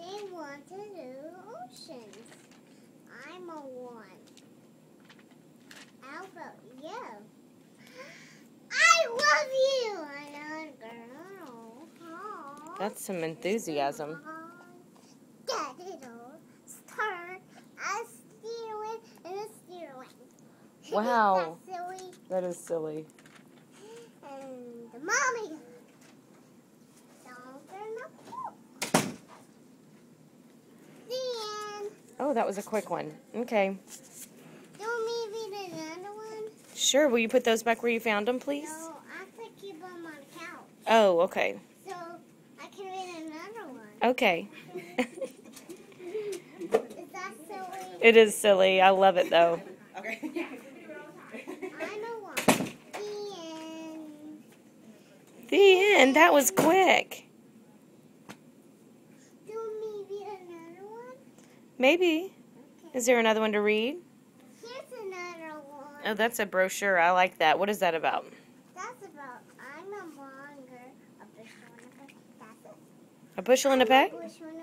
They want to do oceans. I'm a one. How about you? I love you. I'm a girl. Aww. That's some enthusiasm. Get it all. Start a steering and a steering. Wow. That's silly. That is silly. And the mommy. Don't turn up. The end. Oh, that was a quick one. Okay. Do you want me to read another one? Sure. Will you put those back where you found them, please? No, I have to keep them on couch. Oh, okay. So I can read another one. Okay. Is that silly? It is silly. I love it, though. Okay. I know one. The end. The end. That was quick. Do you want me to read another one? Maybe. Okay. Is there another one to read? Here's another one. Oh, that's a brochure. I like that. What is that about? That's about I'm a longer, a bushel and a peck. That's it. A bushel and a peck? I'm a bushel and a